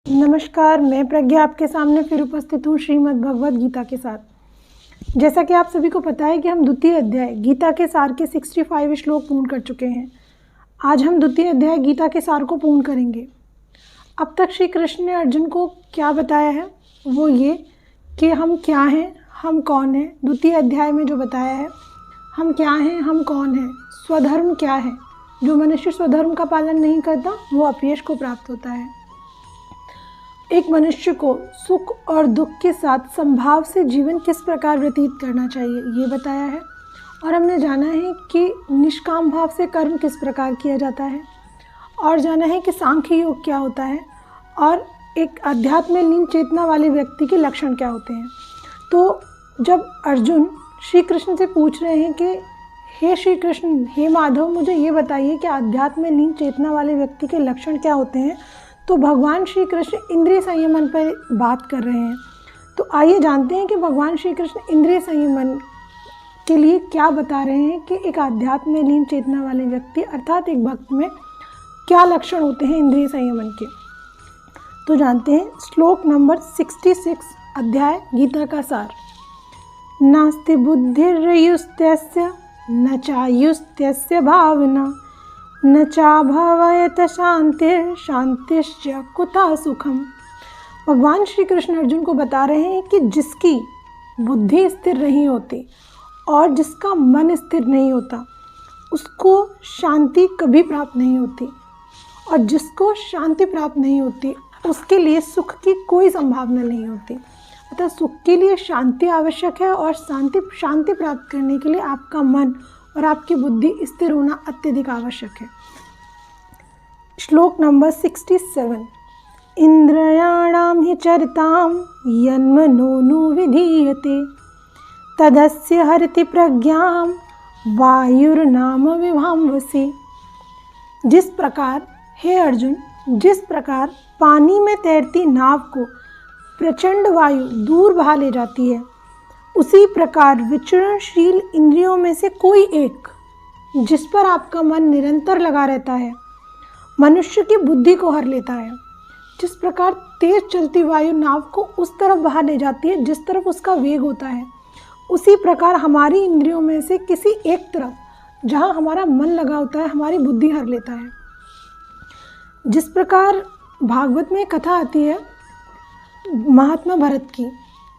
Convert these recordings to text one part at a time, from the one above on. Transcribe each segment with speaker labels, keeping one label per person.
Speaker 1: नमस्कार, मैं प्रज्ञा आपके सामने फिर उपस्थित हूँ श्रीमद् भगवद गीता के साथ। जैसा कि आप सभी को पता है कि हम द्वितीय अध्याय गीता के सार के 65 श्लोक पूर्ण कर चुके हैं। आज हम द्वितीय अध्याय गीता के सार को पूर्ण करेंगे। अब तक श्री कृष्ण ने अर्जुन को क्या बताया है, वो ये कि हम क्या हैं, हम कौन हैं। द्वितीय अध्याय में जो बताया है, हम क्या हैं, हम कौन हैं, स्वधर्म क्या है। जो मनुष्य स्वधर्म का पालन नहीं करता वो अपयश को प्राप्त होता है। एक मनुष्य को सुख और दुख के साथ संभाव से जीवन किस प्रकार व्यतीत करना चाहिए, ये बताया है। और हमने जाना है कि निष्काम भाव से कर्म किस प्रकार किया जाता है, और जाना है कि सांख्य योग क्या होता है, और एक अध्यात्म में लीन चेतना वाले व्यक्ति के लक्षण क्या होते हैं। तो जब अर्जुन श्री कृष्ण से पूछ रहे हैं कि हे श्री कृष्ण, हे माधव, मुझे ये बताइए कि अध्यात्म में लीन चेतना वाले व्यक्ति के लक्षण क्या होते हैं, तो भगवान श्री कृष्ण इंद्रिय संयमन पर बात कर रहे हैं। तो आइए जानते हैं कि भगवान श्री कृष्ण इंद्रिय संयमन के लिए क्या बता रहे हैं कि एक आध्यात्म में लीन चेतना वाले व्यक्ति अर्थात एक भक्त में क्या लक्षण होते हैं इंद्रिय संयमन के। तो जानते हैं श्लोक नंबर 66 अध्याय गीता का सार। नास्ति बुद्धिर्युस्तस्य न चायुस्तस्य भावना न चाभवयत शांतिश्च कुतः सुखम। भगवान श्री कृष्ण अर्जुन को बता रहे हैं कि जिसकी बुद्धि स्थिर नहीं होती और जिसका मन स्थिर नहीं होता उसको शांति कभी प्राप्त नहीं होती, और जिसको शांति प्राप्त नहीं होती उसके लिए सुख की कोई संभावना नहीं होती। अतः सुख के लिए शांति आवश्यक है, और शांति प्राप्त करने के लिए आपका मन और आपकी बुद्धि स्थिर होना अत्यधिक आवश्यक है। श्लोक नंबर 67। इंद्रियाणां हि चरितां यन्मनोनुविधीयते तदस्य हरति प्रज्ञां वायुर्नाम विभांवसि। जिस प्रकार, हे अर्जुन, जिस प्रकार पानी में तैरती नाव को प्रचंड वायु दूर बहा ले जाती है, उसी प्रकार विचरणशील इंद्रियों में से कोई एक जिस पर आपका मन निरंतर लगा रहता है मनुष्य की बुद्धि को हर लेता है। जिस प्रकार तेज चलती वायु नाव को उस तरफ बहा ले जाती है जिस तरफ उसका वेग होता है, उसी प्रकार हमारी इंद्रियों में से किसी एक तरफ जहाँ हमारा मन लगा होता है हमारी बुद्धि हर लेता है। जिस प्रकार भागवत में कथा आती है महात्मा भरत की,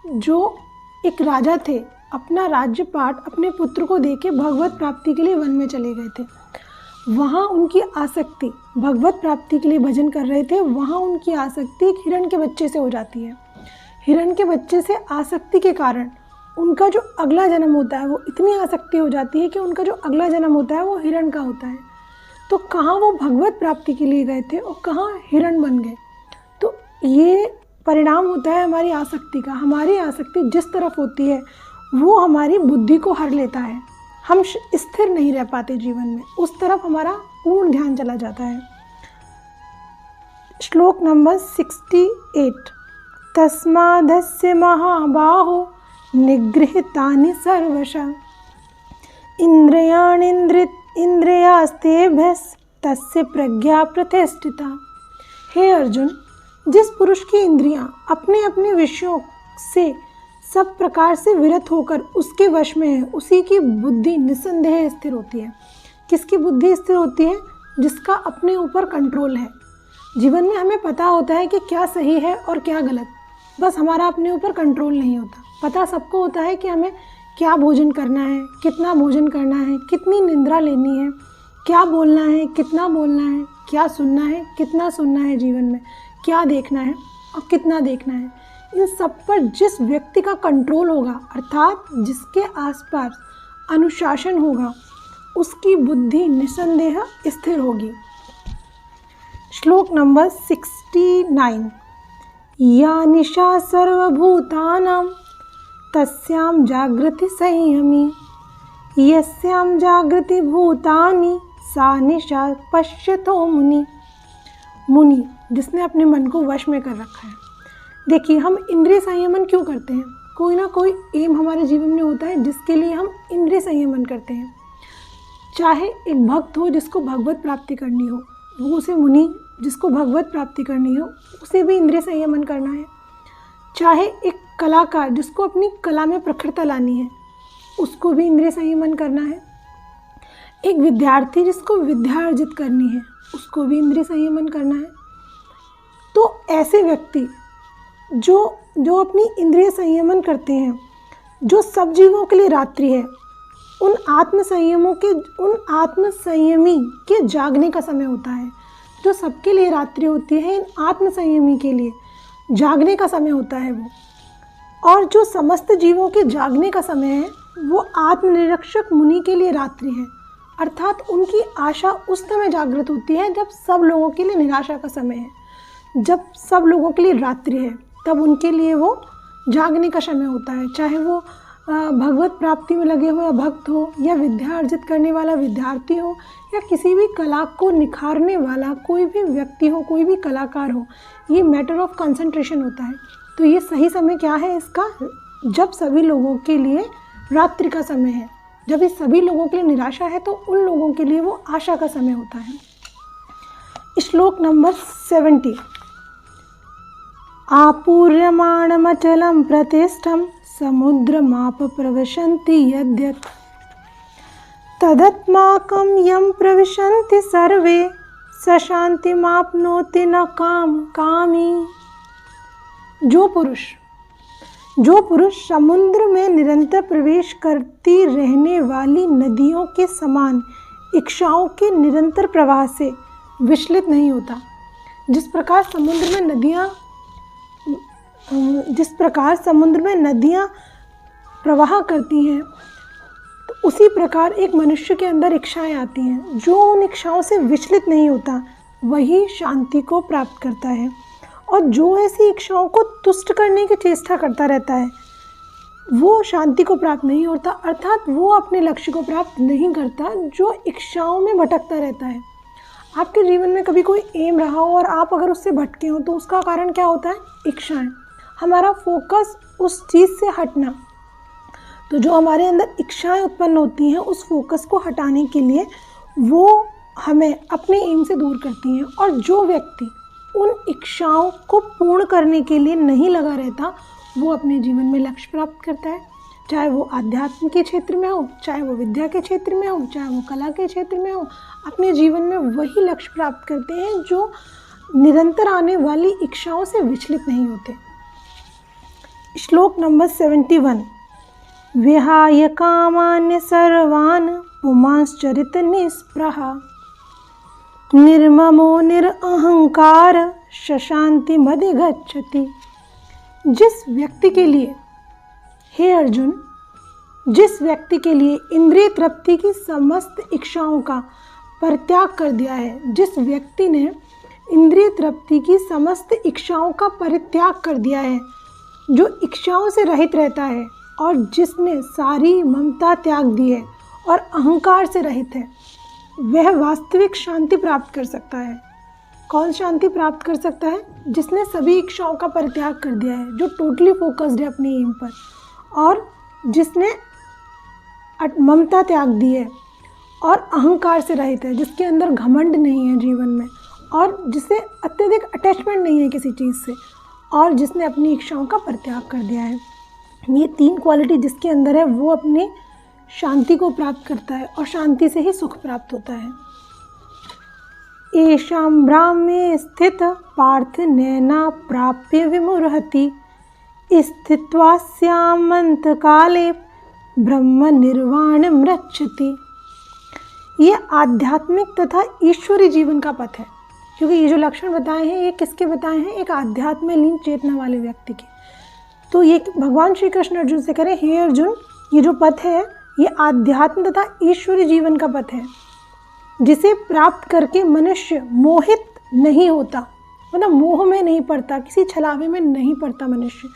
Speaker 1: जो एक राजा थे, अपना राज्यपाट अपने पुत्र को देके भगवत प्राप्ति के लिए वन में चले गए थे। वहाँ उनकी आसक्ति भगवत प्राप्ति के लिए भजन कर रहे थे, वहाँ उनकी आसक्ति एक हिरण के बच्चे से हो जाती है। हिरण के बच्चे से आसक्ति के कारण उनका जो अगला जन्म होता है वो इतनी आसक्ति हो जाती है कि उनका जो अगला जन्म होता है वो हिरण का होता है। तो कहाँ वो भगवत प्राप्ति के लिए गए थे और कहाँ हिरण बन गए। तो ये परिणाम होता है हमारी आसक्ति का। हमारी आसक्ति जिस तरफ होती है वो हमारी बुद्धि को हर लेता है, हम स्थिर नहीं रह पाते जीवन में, उस तरफ हमारा पूर्ण ध्यान चला जाता है। श्लोक नंबर 68। तस्मादस्य महाबाहो निगृहीतानि सर्वशः इंद्रियास्तेभ्यस्तस्य प्रज्ञा प्रतिष्ठिता। हे अर्जुन, जिस पुरुष की इंद्रियां अपने अपने विषयों से सब प्रकार से विरत होकर उसके वश में है, उसी की बुद्धि निसंदेह स्थिर होती है। किसकी बुद्धि स्थिर होती है? जिसका अपने ऊपर कंट्रोल है। जीवन में हमें पता होता है कि क्या सही है और क्या गलत, बस हमारा अपने ऊपर कंट्रोल नहीं होता। पता सबको होता है कि हमें क्या भोजन करना है, कितना भोजन करना है, कितनी निंद्रा लेनी है, क्या बोलना है, कितना बोलना है, क्या सुनना है, कितना सुनना है, जीवन में क्या देखना है और कितना देखना है। इन सब पर जिस व्यक्ति का कंट्रोल होगा अर्थात जिसके आसपास अनुशासन होगा उसकी बुद्धि निसंदेह स्थिर होगी। श्लोक नंबर 69। या निशा सर्वभूतानां तस्यां जागृति संयमी यस्यां जागृति भूतानि सा निशा पश्यतो मुनि। मुनि जिसने अपने मन को वश में कर रखा है। देखिए, हम इंद्रिय संयमन क्यों करते हैं? कोई ना कोई एम हमारे जीवन में होता है जिसके लिए हम इंद्रिय संयमन करते हैं। चाहे एक भक्त हो जिसको भगवत प्राप्ति करनी हो, वो उसे मुनि जिसको भगवत प्राप्ति करनी हो उसे भी इंद्रिय संयमन करना है। चाहे एक कलाकार जिसको अपनी कला में प्रखरता लानी है उसको भी इंद्रिय संयमन करना है। एक विद्यार्थी जिसको विद्या अर्जित करनी है उसको भी इंद्रिय संयमन करना है। तो ऐसे व्यक्ति जो अपनी इंद्रिय संयमन करते हैं, जो सब जीवों के लिए रात्रि है, उन आत्मसंयमी के जागने का समय होता है। जो सबके लिए रात्रि होती है, इन आत्मसंयमी के लिए जागने का समय होता है वो। और जो समस्त जीवों के जागने का समय है वो आत्मनिरीक्षक मुनि के लिए रात्रि है, अर्थात उनकी आशा उस समय जागृत होती है जब सब लोगों के लिए निराशा का समय है। जब सब लोगों के लिए रात्रि है तब उनके लिए वो जागने का समय होता है। चाहे वो भगवत प्राप्ति में लगे हुए भक्त हो, या विद्या अर्जित करने वाला विद्यार्थी हो, या किसी भी कला को निखारने वाला कोई भी व्यक्ति हो, कोई भी कलाकार हो, ये मैटर ऑफ कंसंट्रेशन होता है। तो ये सही समय क्या है इसका? जब सभी लोगों के लिए रात्रि का समय है, जब इस सभी लोगों के लिए निराशा है तो उन लोगों के लिए वो आशा का समय होता है। श्लोक नंबर 70। आपूर्यमाणमचलं प्रतिष्ठं समुद्रमाप प्रविशन्ति यद्यत् तदत्माकं यं प्रविशन्ति सर्वे स शान्तिमाप्नोति न कामी। जो पुरुष समुद्र में निरंतर प्रवेश करती रहने वाली नदियों के समान इच्छाओं के निरंतर प्रवाह से विचलित नहीं होता। जिस प्रकार समुद्र में नदियाँ प्रवाह करती हैं, तो उसी प्रकार एक मनुष्य के अंदर इच्छाएं आती हैं। जो उन इच्छाओं से विचलित नहीं होता वही शांति को प्राप्त करता है। और जो ऐसी इच्छाओं को तुष्ट करने की चेष्टा करता रहता है वो शांति को प्राप्त नहीं होता, अर्थात वो अपने लक्ष्य को प्राप्त नहीं करता। जो इच्छाओं में भटकता रहता है, आपके जीवन में कभी कोई एम रहा हो और आप अगर उससे भटके हो तो उसका कारण क्या होता है? इच्छाएं। हमारा फोकस उस चीज़ से हटना। तो जो हमारे अंदर इच्छाएं उत्पन्न होती हैं उस फोकस को हटाने के लिए वो हमें अपने एम से दूर करती हैं। और जो व्यक्ति उन इच्छाओं को पूर्ण करने के लिए नहीं लगा रहता वो अपने जीवन में लक्ष्य प्राप्त करता है। चाहे वो आध्यात्म के क्षेत्र में हो, चाहे वो विद्या के क्षेत्र में हो, चाहे वो कला के क्षेत्र में हो, अपने जीवन में वही लक्ष्य प्राप्त करते हैं जो निरंतर आने वाली इच्छाओं से विचलित नहीं होते। श्लोक नंबर 71। विहाय कामान्य सर्वान् पुमांश्चरित निस्पृहा निर्ममो निरअहंकार शशांतिमधिगच्छति। जिस व्यक्ति के लिए, हे अर्जुन, जिस व्यक्ति के लिए इंद्रिय तृप्ति की समस्त इच्छाओं का परित्याग कर दिया है, जिस व्यक्ति ने इंद्रिय तृप्ति की समस्त इच्छाओं का परित्याग कर दिया है, जो इच्छाओं से रहित रहता है और जिसने सारी ममता त्याग दी है और अहंकार से रहित है, वह वास्तविक शांति प्राप्त कर सकता है। कौन शांति प्राप्त कर सकता है? जिसने सभी इच्छाओं का परित्याग कर दिया है, जो टोटली फोकस्ड है अपने एम पर, और जिसने ममता त्याग दी है और अहंकार से रहित है, जिसके अंदर घमंड नहीं है जीवन में, और जिसे अत्यधिक अटैचमेंट नहीं है किसी चीज़ से, और जिसने अपनी इच्छाओं का परित्याग कर दिया है। ये तीन क्वालिटी जिसके अंदर है वो अपने शांति को प्राप्त करता है और शांति से ही सुख प्राप्त होता है। एषां ब्राह्मे स्थित पार्थ नैना प्राप्य विमुर्हति स्थित्वा स्यामंत काले ब्रह्म निर्वाण मृच्छति। ये आध्यात्मिक तथा ईश्वरी जीवन का पथ है, क्योंकि ये जो लक्षण बताए हैं ये किसके बताए हैं? एक आध्यात्म में लीन चेतना वाले व्यक्ति के। तो ये भगवान श्री कृष्ण अर्जुन से करें, हे अर्जुन, ये जो पथ है ये आध्यात्म तथा ईश्वरी जीवन का पथ है, जिसे प्राप्त करके मनुष्य मोहित नहीं होता, मतलब मोह में नहीं पड़ता, किसी छलावे में नहीं पड़ता मनुष्य।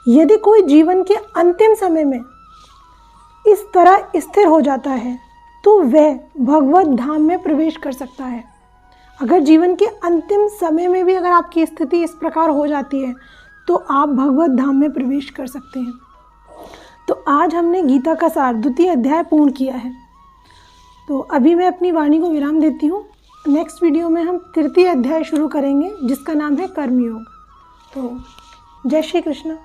Speaker 1: यदि कोई जीवन के अंतिम समय में इस तरह स्थिर हो जाता है तो वह भगवत धाम में प्रवेश कर सकता है। अगर जीवन के अंतिम समय में भी अगर आपकी स्थिति इस प्रकार हो जाती है तो आप भगवत धाम में प्रवेश कर सकते हैं। तो आज हमने गीता का सार 2वां अध्याय पूर्ण किया है। तो अभी मैं अपनी वाणी को विराम देती हूँ। नेक्स्ट वीडियो में हम तृतीय अध्याय शुरू करेंगे जिसका नाम है कर्मयोग। तो जय श्री कृष्ण।